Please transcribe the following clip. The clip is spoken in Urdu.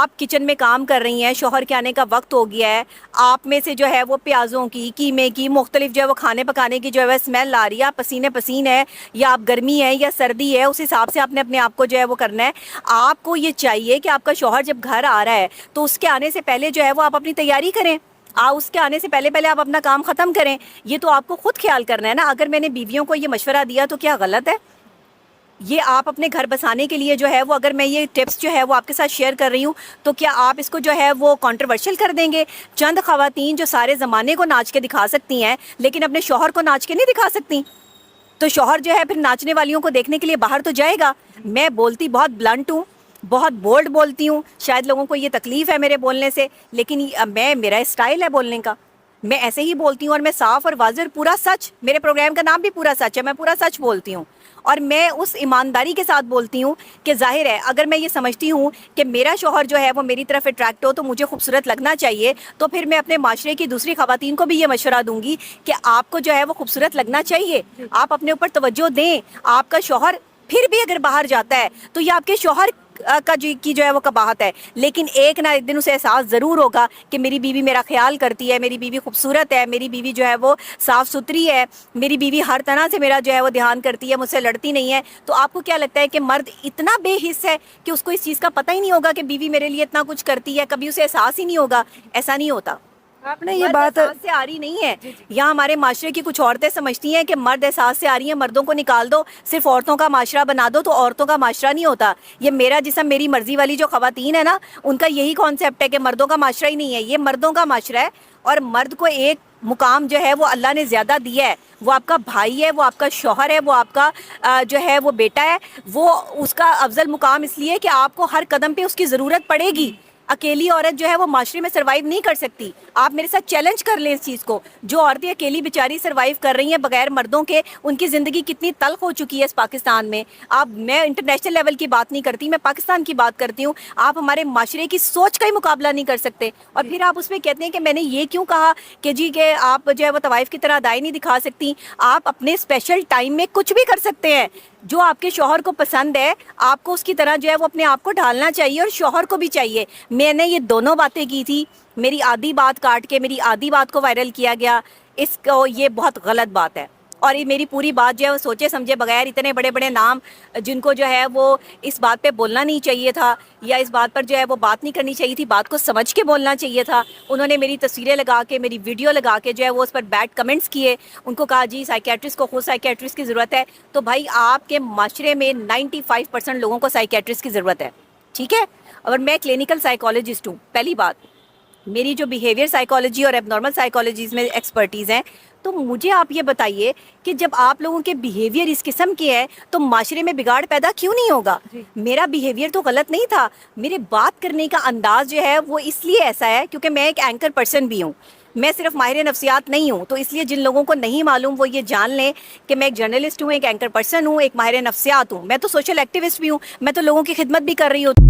آپ کچن میں کام کر رہی ہیں، شوہر کے آنے کا وقت ہو گیا ہے، آپ میں سے جو ہے وہ پیازوں کی، قیمے کی، مختلف جو ہے وہ کھانے پکانے کی جو ہے اسمیل آ رہی ہے، آپ پسینے پسین ہے یا آپ گرمی ہے یا سردی ہے، اس حساب سے آپ نے اپنے آپ کو جو ہے وہ کرنا ہے۔ آپ کو یہ چاہیے کہ آپ کا شوہر جب گھر آ رہا ہے تو اس کے آنے سے پہلے جو ہے وہ آپ اپنی تیاری کریں، اس کے آنے سے پہلے آپ اپنا کام ختم کریں۔ یہ تو آپ کو خود خیال کرنا ہے نا۔ اگر میں نے بیویوں کو یہ مشورہ دیا تو کیا غلط ہے؟ یہ آپ اپنے گھر بسانے کے لیے جو ہے وہ، اگر میں یہ ٹپس جو ہے وہ آپ کے ساتھ شیئر کر رہی ہوں تو کیا آپ اس کو جو ہے وہ کنٹروورشل کر دیں گے؟ چند خواتین جو سارے زمانے کو ناچ کے دکھا سکتی ہیں لیکن اپنے شوہر کو ناچ کے نہیں دکھا سکتی، تو شوہر جو ہے پھر ناچنے والیوں کو دیکھنے کے لیے باہر تو جائے گا۔ میں بولتی بہت بلنٹ ہوں، بہت بولڈ بولتی ہوں، شاید لوگوں کو یہ تکلیف ہے میرے بولنے سے، لیکن میرا اسٹائل ہے بولنے کا، میں ایسے ہی بولتی ہوں اور میں صاف اور واضح پورا سچ، میرے پروگرام کا نام بھی پورا سچ ہے، میں پورا سچ بولتی ہوں اور میں اس ایمانداری کے ساتھ بولتی ہوں کہ ظاہر ہے اگر میں یہ سمجھتی ہوں کہ میرا شوہر جو ہے وہ میری طرف اٹریکٹ ہو تو مجھے خوبصورت لگنا چاہیے، تو پھر میں اپنے معاشرے کی دوسری خواتین کو بھی یہ مشورہ دوں گی کہ آپ کو جو ہے وہ خوبصورت لگنا چاہیے، آپ اپنے اوپر توجہ دیں۔ آپ کا شوہر پھر بھی اگر باہر جاتا ہے تو یہ آپ کے شوہر کا کی جو ہے وہ قباحت ہے، لیکن ایک نہ ایک دن اسے احساس ضرور ہوگا کہ میری بیوی میرا خیال کرتی ہے، میری بیوی خوبصورت ہے، میری بیوی جو ہے وہ صاف ستھری ہے، میری بیوی ہر طرح سے میرا جو ہے وہ دھیان کرتی ہے، مجھ سے لڑتی نہیں ہے۔ تو آپ کو کیا لگتا ہے کہ مرد اتنا بے حس ہے کہ اس کو اس چیز کا پتہ ہی نہیں ہوگا کہ بیوی میرے لیے اتنا کچھ کرتی ہے، کبھی اسے احساس ہی نہیں ہوگا؟ ایسا نہیں ہوتا۔ آپ نے یہ مرد بات احساس سے آ رہی نہیں ہے۔ یہاں ہمارے معاشرے کی کچھ عورتیں سمجھتی ہیں کہ مرد احساس سے آ رہی ہیں، مردوں کو نکال دو، صرف عورتوں کا معاشرہ بنا دو، تو عورتوں کا معاشرہ نہیں ہوتا۔ یہ میرا جسم میری مرضی والی جو خواتین ہے نا، ان کا یہی کانسیپٹ ہے کہ مردوں کا معاشرہ ہی نہیں ہے، یہ مردوں کا معاشرہ ہے۔ اور مرد کو ایک مقام جو ہے وہ اللہ نے زیادہ دیا ہے، وہ آپ کا بھائی ہے، وہ آپ کا شوہر ہے، وہ آپ کا جو ہے وہ بیٹا ہے، وہ اس کا افضل مقام اس لیے کہ آپ کو ہر قدم پہ اس کی ضرورت پڑے گی۔ اکیلی عورت جو ہے وہ معاشرے میں سروائیو نہیں کر سکتی۔ آپ میرے ساتھ چیلنج کر لیں اس چیز کو، جو عورتیں اکیلی بیچاری سروائیو کر رہی ہیں بغیر مردوں کے، ان کی زندگی کتنی تلخ ہو چکی ہے اس پاکستان میں۔ میں انٹرنیشنل لیول کی بات نہیں کرتی، میں پاکستان کی بات کرتی ہوں۔ آپ ہمارے معاشرے کی سوچ کا ہی مقابلہ نہیں کر سکتے، اور پھر آپ اس میں کہتے ہیں کہ میں نے یہ کیوں کہا کہ جی کہ آپ جو ہے وہ طوائف کی طرح ادائی نہیں دکھا سکتی۔ آپ اپنے اسپیشل ٹائم میں کچھ بھی کر سکتے ہیں، جو آپ کے شوہر کو پسند ہے آپ کو اس کی طرح جو ہے وہ اپنے آپ کو ڈھالنا چاہیے، اور شوہر کو بھی چاہیے۔ میں نے یہ دونوں باتیں کی تھی، میری آدھی بات کاٹ کے میری آدھی بات کو وائرل کیا گیا، اس کو یہ بہت غلط بات ہے۔ اور یہ میری پوری بات جو ہے وہ سوچے سمجھے بغیر، اتنے بڑے بڑے نام جن کو جو ہے وہ اس بات پہ بولنا نہیں چاہیے تھا، یا اس بات پر جو ہے وہ بات نہیں کرنی چاہیے تھی، بات کو سمجھ کے بولنا چاہیے تھا۔ انہوں نے میری تصویریں لگا کے، میری ویڈیو لگا کے جو ہے وہ اس پر بیڈ کمنٹس کیے، ان کو کہا جی سائیکیٹرسٹ کو خود سائیکیٹرسٹ کی ضرورت ہے۔ تو بھائی آپ کے معاشرے میں 95% لوگوں کو سائیکیٹرسٹ کی ضرورت ہے، ٹھیک ہے؟ اور میں کلینکل سائیکالوجسٹ ہوں۔ پہلی بات، میری جو بیہیویئر سائیکالوجی اور ایب نارمل سائیکالوجیز میں ایکسپرٹیز ہیں، تو مجھے آپ یہ بتائیے کہ جب آپ لوگوں کے بیہیویئر اس قسم کے ہیں تو معاشرے میں بگاڑ پیدا کیوں نہیں ہوگا؟ میرا بیہیویئر تو غلط نہیں تھا، میرے بات کرنے کا انداز جو ہے وہ اس لیے ایسا ہے کیونکہ میں ایک اینکر پرسن بھی ہوں، میں صرف ماہر نفسیات نہیں ہوں۔ تو اس لیے جن لوگوں کو نہیں معلوم وہ یہ جان لیں کہ میں ایک جرنلسٹ ہوں، ایک اینکر پرسن ہوں، ایک ماہر نفسیات ہوں، میں تو سوشل ایکٹیوسٹ بھی ہوں، میں تو لوگوں کی خدمت بھی کر رہی ہوں۔